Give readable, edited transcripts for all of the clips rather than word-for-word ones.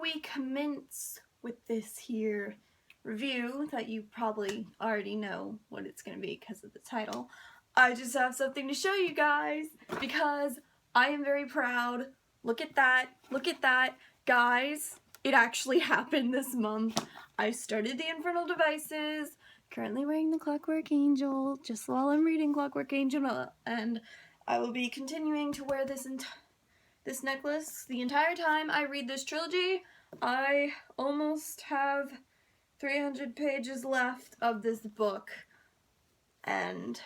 we commence with this here review that you probably already know what it's going to be because of the title, I just have something to show you guys because I am very proud. Look at that. Look at that. Guys, it actually happened this month. I started the Infernal Devices, currently wearing the Clockwork Angel, just while I'm reading Clockwork Angel, and I will be continuing to wear this necklace the entire time I read this trilogy. I almost have 300 pages left of this book, and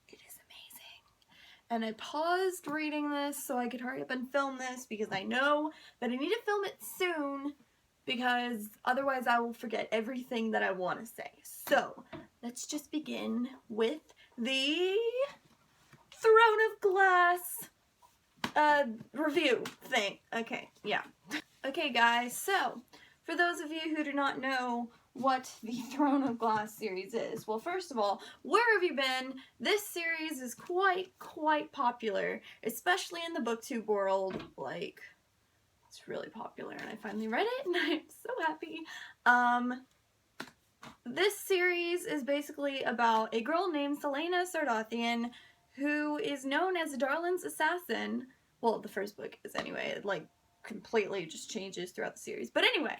it is amazing. And I paused reading this so I could hurry up and film this because I know that I need to film it soon because otherwise I will forget everything that I want to say. So, let's just begin with the Throne of Glass review thing. Okay, yeah. Okay guys, so for those of you who do not know what the Throne of Glass series is, well, first of all, where have you been? This series is quite popular, especially in the booktube world. Like, it's really popular, and I finally read it and I'm so happy. This series is basically about a girl named Selena Sardathian who is known as Darlin's assassin. Well, the first book is anyway. It, like, completely just changes throughout the series. But anyway,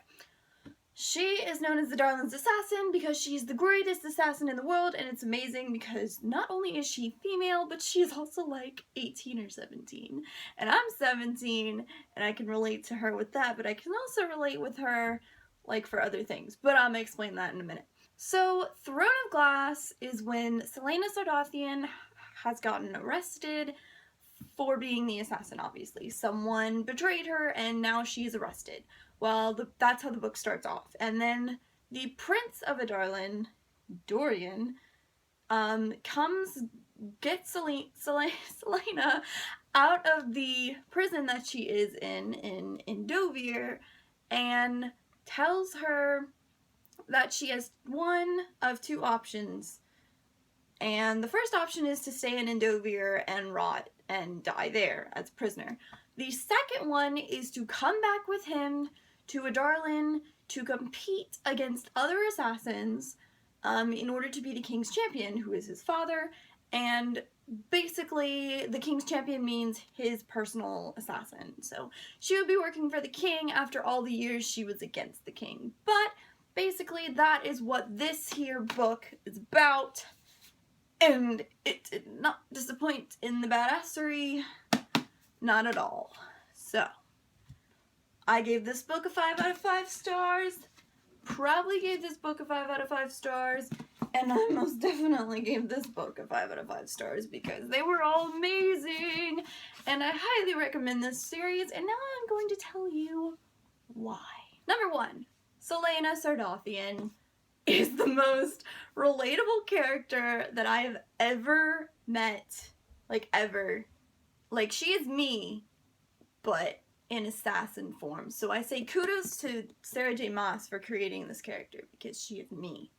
she is known as the Darlin's assassin because she's the greatest assassin in the world, and it's amazing because not only is she female, but she's also like 18 or 17. And I'm 17, and I can relate to her with that, but I can also relate with her, like, for other things. But I'm gonna explain that in a minute. So, Throne of Glass is when Selena Sardathian has gotten arrested for being the assassin, obviously. Someone betrayed her and now she's arrested. Well, that's how the book starts off. And then the Prince of Adarlan, Dorian, gets Selena out of the prison that she is in Dovir, and tells her that she has one of two options. And the first option is to stay in Dovir and rot and die there as a prisoner. The second one is to come back with him to Adarlan to compete against other assassins in order to be the king's champion, who is his father. And basically, the king's champion means his personal assassin. So she would be working for the king after all the years she was against the king. But basically, that is what this here book is about. And it did not disappoint in the badassery. Not at all. So, I gave this book a 5 out of 5 stars. Probably gave this book a 5 out of 5 stars. And I most definitely gave this book a 5 out of 5 stars because they were all amazing. And I highly recommend this series. And now I'm going to tell you why. Number 1, Selena Sardathian is the most relatable character that I have ever met. Like, ever. Like, she is me, but in assassin form. So I say kudos to Sarah J. Maas for creating this character because she is me,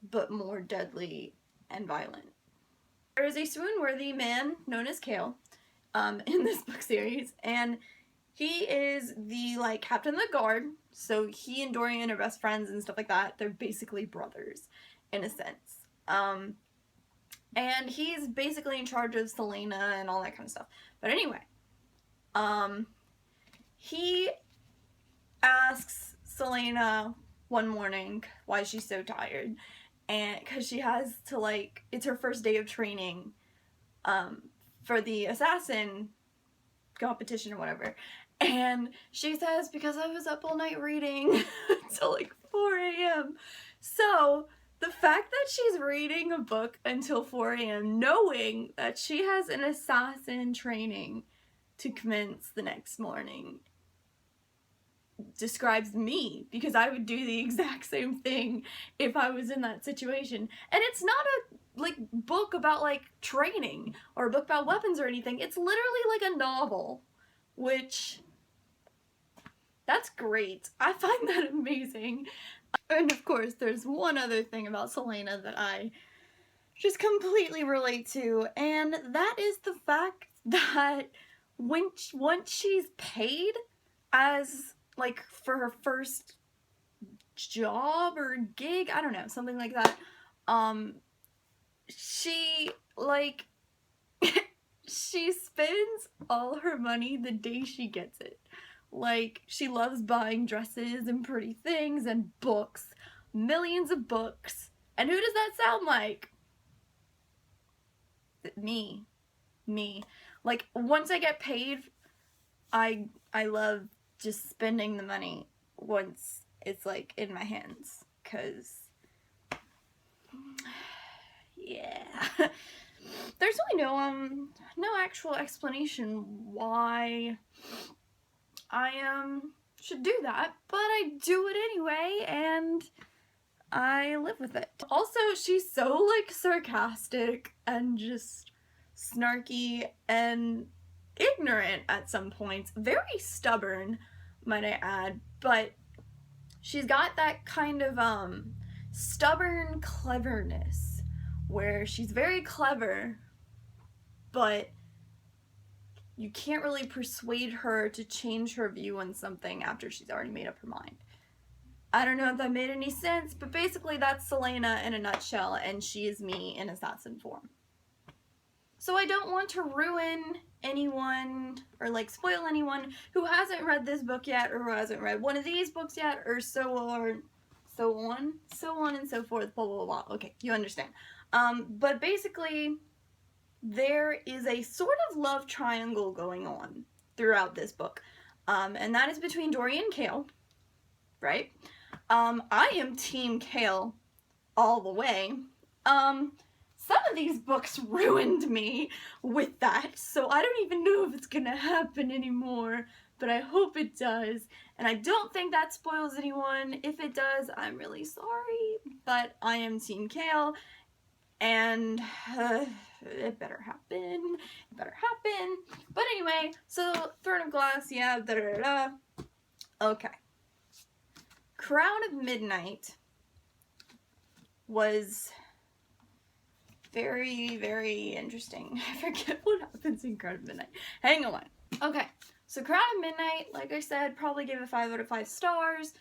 but more deadly and violent. There is a swoon-worthy man known as Kale in this book series, and he is the, like, captain of the guard. So he and Dorian are best friends and stuff like that. They're basically brothers, in a sense. And he's basically in charge of Selena and all that kind of stuff. But anyway, he asks Selena one morning why she's so tired. And because she has to, like, it's her first day of training for the assassin competition or whatever. And she says, because I was up all night reading until like 4 a.m. So, the fact that she's reading a book until 4 a.m. knowing that she has an assassin training to commence the next morning describes me, because I would do the exact same thing if I was in that situation. And it's not a, like, book about, like, training or a book about weapons or anything. It's literally like a novel, which, that's great. I find that amazing. And of course, there's one other thing about Selena that I just completely relate to, and that is the fact that once she's paid as like for her first job or gig, I don't know, something like that. She like she spends all her money the day she gets it. Like, she loves buying dresses and pretty things and books, millions of books. And who does that sound like? Me. Me. Like, once I get paid, I love just spending the money once it's like in my hands, cause yeah. There's really no actual explanation why I should do that, but I do it anyway, and I live with it. Also, she's so like sarcastic and just snarky and ignorant at some points. Very stubborn, might I add, but she's got that kind of stubborn cleverness where she's very clever, but you can't really persuade her to change her view on something after she's already made up her mind. I don't know if that made any sense, but basically that's Selena in a nutshell, and she is me in assassin form. So I don't want to ruin anyone or like spoil anyone who hasn't read this book yet, or who hasn't read one of these books yet, or so on and so forth, blah blah blah. Okay, you understand. But basically, there is a sort of love triangle going on throughout this book, and that is between Dory and Kale, right? I am Team Kale all the way. Some of these books ruined me with that, so I don't even know if it's gonna happen anymore, but I hope it does, and I don't think that spoils anyone. If it does, I'm really sorry, but I am Team Kale, and it better happen. It better happen. But anyway, so Throne of Glass, yeah, da da da da. Okay. Crown of Midnight was very, very interesting. I forget what happens in Crown of Midnight. Hang on. Okay, so Crown of Midnight, like I said, probably gave it 5 out of 5 stars.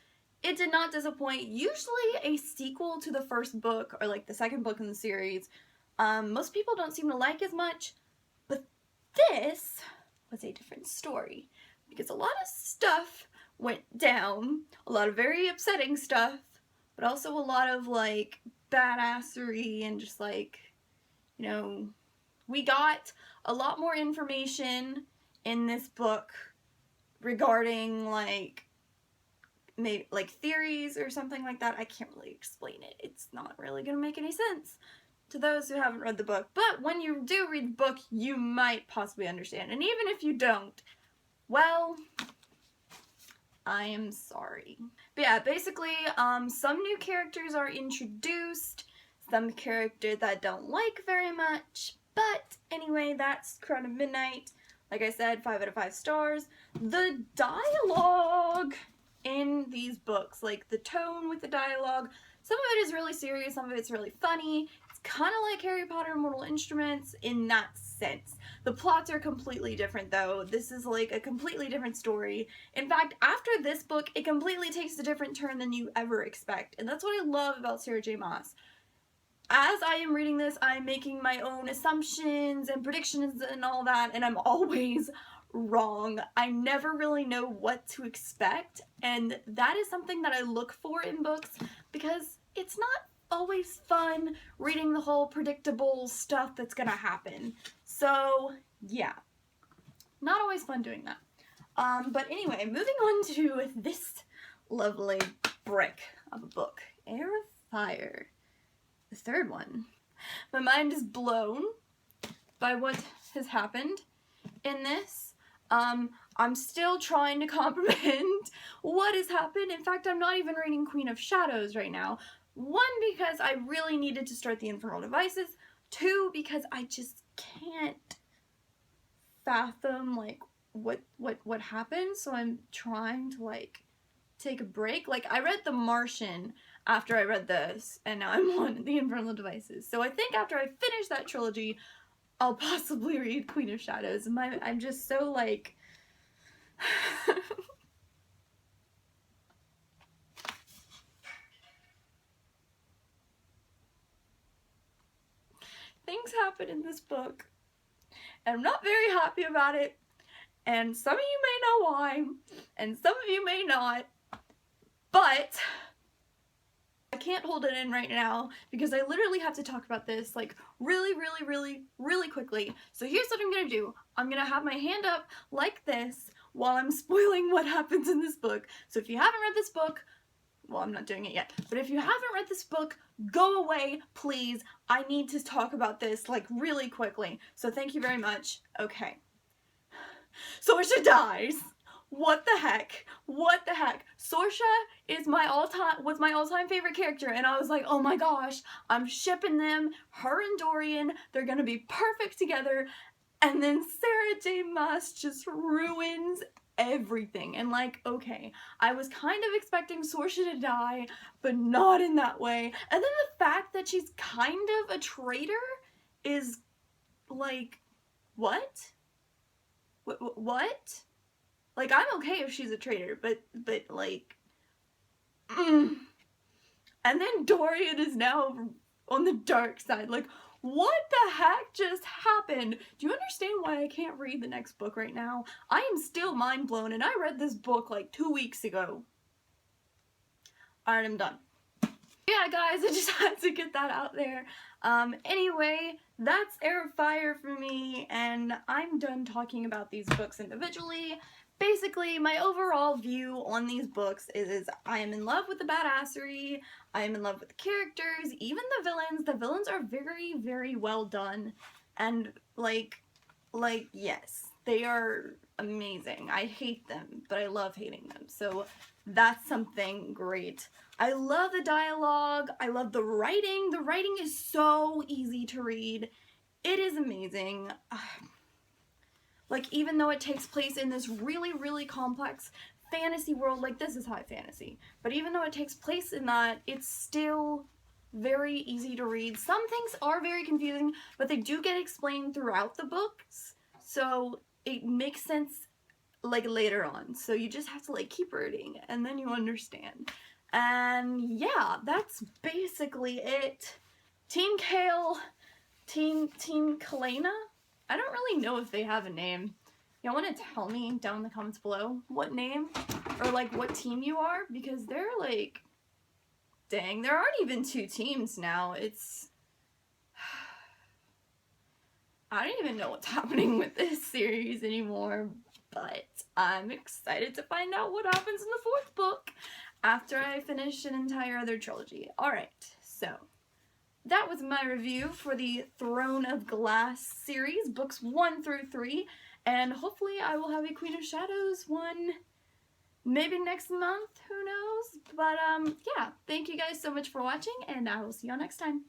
It did not disappoint. Usually a sequel to the first book, or like the second book in the series, most people don't seem to like as much, but this was a different story, because a lot of stuff went down, a lot of very upsetting stuff, but also a lot of like badassery and just like, you know, we got a lot more information in this book regarding like maybe like theories or something like that. I can't really explain it. It's not really gonna make any sense to those who haven't read the book, but when you do read the book, you might possibly understand, and even if you don't, well, I am sorry. But yeah, basically, some new characters are introduced, some characters that I don't like very much, but anyway, that's Crown of Midnight. Like I said, 5 out of 5 stars. The dialogue in these books, like the tone with the dialogue, some of it is really serious, some of it's really funny. It's kind of like Harry Potter and Mortal Instruments in that sense. The plots are completely different though. This is like a completely different story. In fact, after this book, it completely takes a different turn than you ever expect. And that's what I love about Sarah J. Maas. As I am reading this, I'm making my own assumptions and predictions and all that, and I'm always wrong. I never really know what to expect, and that is something that I look for in books, because it's not always fun reading the whole predictable stuff that's gonna happen. So, yeah. Not always fun doing that. But anyway, moving on to this lovely brick of a book. Airfire. The third one. My mind is blown by what has happened in this. I'm still trying to comprehend what has happened. In fact, I'm not even reading Queen of Shadows right now. 1, because I really needed to start the Infernal Devices. 2, because I just can't fathom like what happened. So I'm trying to like take a break. Like, I read The Martian after I read this, and now I'm on the Infernal Devices. So I think after I finish that trilogy, I'll possibly read Queen of Shadows. I'm just so like happen in this book, and I'm not very happy about it, and some of you may know why, and some of you may not, but I can't hold it in right now because I literally have to talk about this like really quickly. So here's what I'm gonna do. I'm gonna have my hand up like this while I'm spoiling what happens in this book. So if you haven't read this book, well, I'm not doing it yet, but if you haven't read this book, go away, please. I need to talk about this like really quickly. So thank you very much. Okay. Sorsha dies. What the heck? What the heck? Sorsha is was my all-time favorite character, and I was like, oh my gosh, I'm shipping them, her and Dorian, they're gonna be perfect together, and then Sarah J. Maas just ruins everything. And like, okay, I was kind of expecting Sorsha to die, but not in that way. And then the fact that she's kind of a traitor is like, what? What? Like, I'm okay if she's a traitor, but like, And then Dorian is now on the dark side. Like, what the heck just happened? Do you understand why I can't read the next book right now? I am still mind blown, and I read this book like 2 weeks ago. Alright, I'm done. Yeah, guys, I just had to get that out there. Anyway, that's Airfire for me, and I'm done talking about these books individually. Basically, my overall view on these books is I am in love with the badassery, I am in love with the characters, even the villains. The villains are very well done, and like, yes, they are amazing. I hate them, but I love hating them, so that's something great. I love the dialogue, I love the writing. The writing is so easy to read. It is amazing. Like, even though it takes place in this really complex fantasy world, like, this is high fantasy, but even though it takes place in that, it's still very easy to read. Some things are very confusing, but they do get explained throughout the books, so it makes sense, like, later on. So you just have to, like, keep reading, and then you understand. And yeah, that's basically it. Team Kale, Team Selena? I don't really know if they have a name. Y'all want to tell me down in the comments below what name or like what team you are? Because they're like, dang, there aren't even 2 teams now. It's, I don't even know what's happening with this series anymore, but I'm excited to find out what happens in the 4th book after I finish an entire other trilogy. Alright, so that was my review for the Throne of Glass series, books 1 through 3, and hopefully I will have a Queen of Shadows one maybe next month, who knows? But yeah, thank you guys so much for watching, and I will see y'all next time.